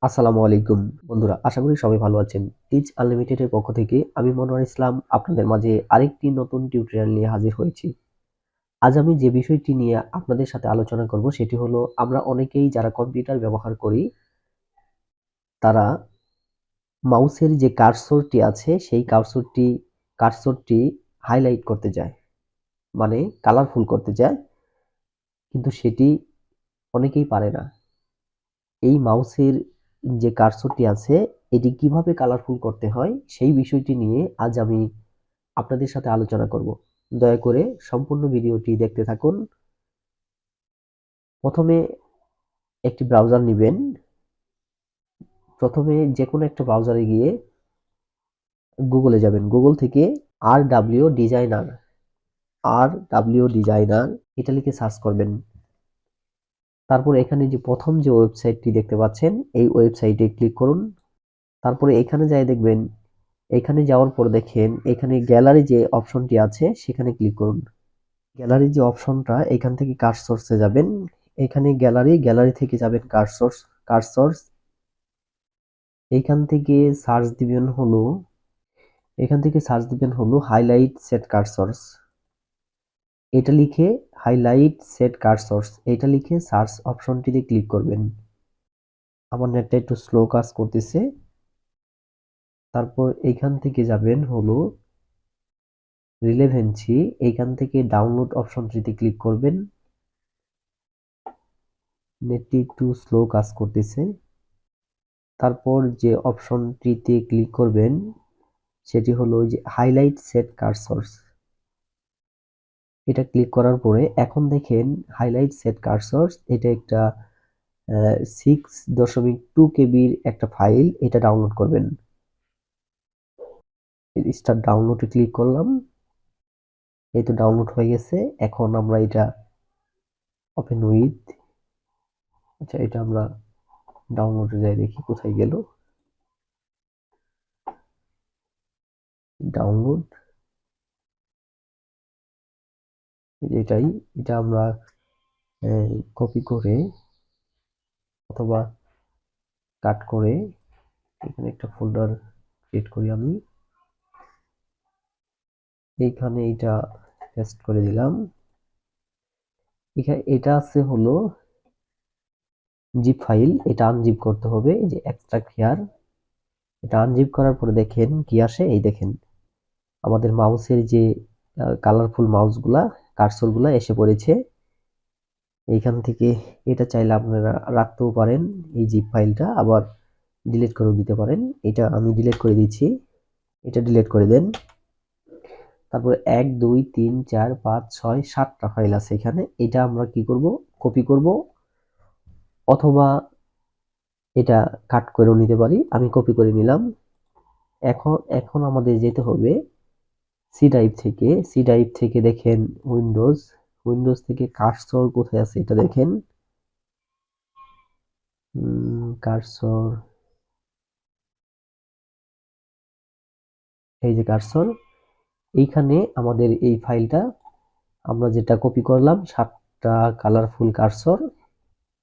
আসসালামু আলাইকুম বন্ধুরা, আশা করি সবাই ভালো আছেন। টিচ আনলিমিটেডের পক্ষ থেকে আমি মনোয়ার ইসলাম আপনাদের মাঝে আরেকটি নতুন টিউটোরিয়াল নিয়ে হাজির হয়েছি। আজ আমি যে বিষয়টি নিয়ে আপনাদের সাথে আলোচনা করব সেটি হলো, আমরা অনেকেই যারা কম্পিউটার ব্যবহার করি তারা মাউসের যে কার্সরটি আছে সেই কার্সরটি হাইলাইট করতে চায়, মানে কালারফুল করতে চায়, কিন্তু সেটি অনেকেই পারে না। এই মাউসের যে কার্সরটি আছে এটি কিভাবে কালারফুল করতে হয় সেই বিষয়টি নিয়ে আজ আমি আপনাদের সাথে আলোচনা করব। দয়া করে সম্পূর্ণ ভিডিওটি দেখতে থাকুন। প্রথমে একটি ব্রাউজার নেবেন। প্রথমে যে কোনো একটা ব্রাউজারে গিয়ে গুগলে যাবেন। গুগল থেকে আর ডাব্লিউ ডিজাইনার এটা লিখে সার্চ করবেন। তারপর এখানে যে প্রথম যে ওয়েবসাইটটি দেখতে পাচ্ছেন এই ওয়েবসাইটে ক্লিক করুন। তারপরে এখানে যাই দেখবেন, এখানে যাওয়ার পর দেখেন এখানে গ্যালারি যে অপশনটি আছে সেখানে ক্লিক করুন। গ্যালারি যে অপশনটা, এখান থেকে কার্সরসে যাবেন। এখানে গ্যালারি থেকে যাবেন কার্সরস। এখান থেকে সার্চ দিবেন হলো হাইলাইট সেট কার্সরস। এটা লিখে সার্চ অপশনটিতে ক্লিক করবেন। আমার নেটটা একটু স্লো কাজ করতেছে। তারপর এখান থেকে যাবেন হলো রিলেভেন্সি। এখান থেকে ডাউনলোড অপশনটিতে ক্লিক করবেন। নেটটি একটু স্লো কাজ করতেছে। তারপর যে অপশনটিতে ক্লিক করবেন সেটি হলো যে হাইলাইট সেট কার্সরস। এটা ক্লিক করার পরে এখন দেখেন হাইলাইট সেট কার্সরস, এটা একটা 6.2 কেবির একটা ফাইল। এটা ডাউনলোড করবেন। স্টার্ট ডাউনলোডে ক্লিক করলাম। এই তো ডাউনলোড হয়ে গেছে। এখন আমরা এটা ওপেন উইথ, আচ্ছা এটা আমরা ডাউনলোডে যাই দেখি কোথায় গেল। ডাউনলোড, এটা আমরা কপি করে অথবা কাট করে এখানে একটা ফোল্ডার ক্রিয়েট করি। আমি এইখানে এটা পেস্ট করে দিলাম। এখানে এটা আছে হলো জিপ ফাইল, এটা আনজিপ করতে হবে। এই যে এক্সট্রাক্ট হিয়ার, এটা আনজিপ করার পরে দেখেন কি আসে। এই দেখেন আমাদের মাউসের যে কালারফুল কার্সরগুলা এসে পড়েছে। এইখান থেকে এটা চাইলে আপনারা রাখতেও পারেন, এই জিপ ফাইলটা আবার ডিলিট করেও দিতে পারেন। এটা আমি ডিলিট করে দিচ্ছি, এটা ডিলিট করে দেন। তারপরে 1 2 3 4 5 6 7টা ফাইল আছে এখানে। এটা আমরা কি করব, কপি করব অথবা এটা কাট করেও নিতে পারি। আমি কপি করে নিলাম। এখন আমাদের যেতে হবে সি ড্রাইভ থেকে দেখেন উইন্ডোজ থেকে কার্সর কোথায় আছে এটা দেখেন। কার্সর, এই যে কার্সর, এইখানে আমাদের এই ফাইলটা আমরা যেটা কপি করলাম 7টা কালারফুল কার্সর,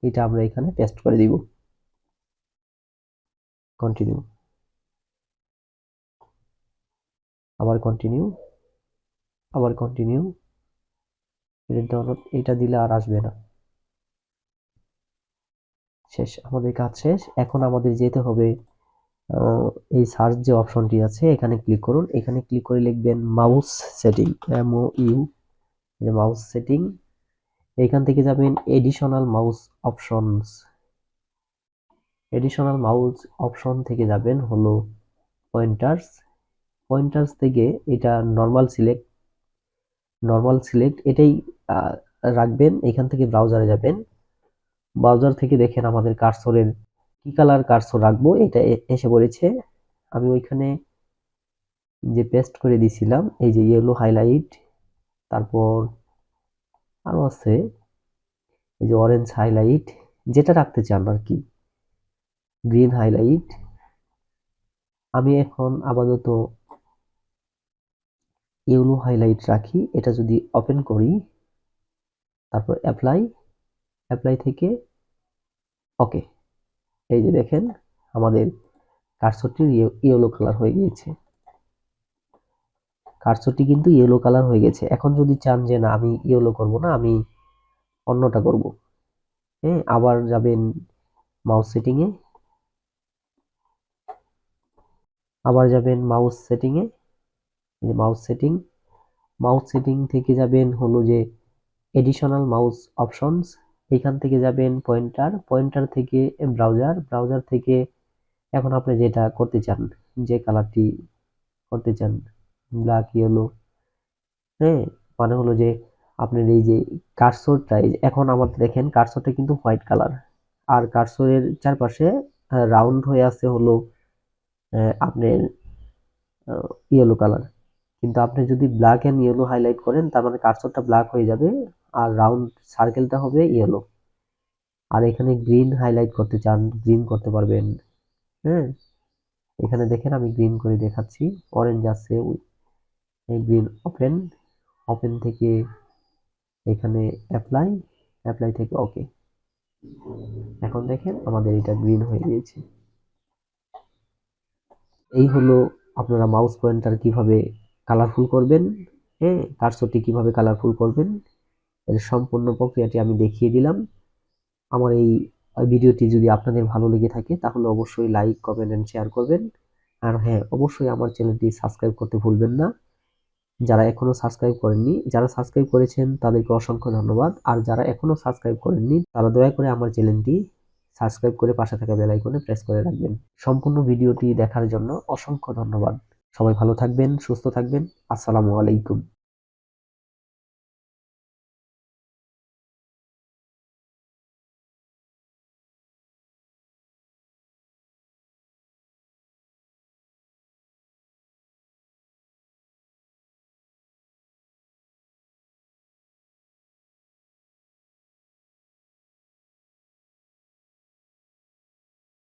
এটা আমরা এখানে পেস্ট করে দিব। কন্টিনিউ, আবার কন্টিনিউ, আবার কন্টিনিউ। এটা দিলে আর আসবে না। শেষ, আমাদের কাজ শেষ। এখন আমাদের যেতে হবে এই সার্চ যে অপশনটি আছে এখানে ক্লিক করুন। এখানে ক্লিক করে লিখবেন mouse setting, MOU, mouse setting. এখান থেকে যাবেন এডিশনাল মাউস অপশন থেকে যাবেন হলো পয়েন্টার্স থেকে এটা নর্মাল সিলেক্ট এটাই রাখবেন। এখান থেকে ব্রাউজারে যাবেন। ব্রাউজার থেকে দেখেন আমাদের কার্সরের কি কালার কার্সর রাখবো এটা এসে পড়েছে। আমি ওইখানে যে পেস্ট করে দিছিলাম এই যে ইয়েলো হাইলাইট, তারপর আরো আছে এই যে অরেঞ্জ হাইলাইট, যেটা রাখতে চান আর কি, গ্রিন হাইলাইট। আমি এখন আপাতত ইয়েলো হাইলাইট রাখি। এটা যদি ওপেন করি, তারপর অ্যাপ্লাই থেকে ওকে, এই যে দেখেন আমাদের কার্সরটি ইয়েলো কালার হয়ে গিয়েছে। কার্সরটি কিন্তু ইয়েলো কালার হয়ে গেছে। এখন যদি চান যে না আমি ইয়েলো করব না, আমি অন্যটা করব, হ্যাঁ, আবার যাবেন মাউস সেটিংয়ে, মাউস সেটিং থেকে যাবেন হলো যে এডিশনাল মাউস অপশনস, এখান থেকে যাবেন পয়েন্টার থেকে ব্রাউজার থেকে এখন আপনি যেটা করতে চান, যে কালারটি করতে চান, ব্ল্যাক ইয়েলো, হ্যাঁ, মানে হলো যে আপনার এই যে কার্সরটা, এখন আমাদের দেখেন কার্সরটা কিন্তু হোয়াইট কালার, আর কার্সরের চারপাশে রাউন্ড হয়ে আছে হলো আপনার ইয়েলো কালার। কিন্তু আপনি যদি ব্ল্যাক এন্ড ইয়েলো হাইলাইট করেন তার মানে কার্সরটা ব্ল্যাক হয়ে যাবে আর রাউন্ড সার্কেলটা হবে ইয়েলো। আর এখানে গ্রিন হাইলাইট করতে চান, গ্রিন করতে পারবেন, হ্যাঁ, এখানে দেখেন আমি গ্রিন করে দেখাচ্ছি, অরেঞ্জ আছে, এই গ্রিন ওপেন থেকে এখানে অ্যাপ্লাই থেকে ওকে। এখন দেখেন আমাদের এটা গ্রিন হয়ে গিয়েছে। এই হলো আপনারা মাউস পয়েন্টার কিভাবে কালারফুল করবেন, হ্যাঁ, কার্সরটি কিভাবে কালারফুল করবেন, এর সম্পূর্ণ প্রক্রিয়াটি আমি দেখিয়ে দিলাম। আমার এই ভিডিওটি যদি আপনাদের ভালো লেগে থাকে তাহলে অবশ্যই লাইক, কমেন্ট এন্ড শেয়ার করবেন। আর হ্যাঁ, অবশ্যই আমার চ্যানেলটি সাবস্ক্রাইব করতে ভুলবেন না। যারা এখনো সাবস্ক্রাইব করেননি, যারা সাবস্ক্রাইব করেছেন তাদেরকে অসংখ্য ধন্যবাদ। আর যারা এখনো সাবস্ক্রাইব করেননি তারা দয়া করে আমার চ্যানেলটি সাবস্ক্রাইব করে পাশে থাকা বেল আইকনে প্রেস করে রাখবেন। সম্পূর্ণ ভিডিওটি দেখার জন্য অসংখ্য ধন্যবাদ। সবাই ভালো থাকবেন, সুস্থ থাকবেন। আসসালামু আলাইকুম।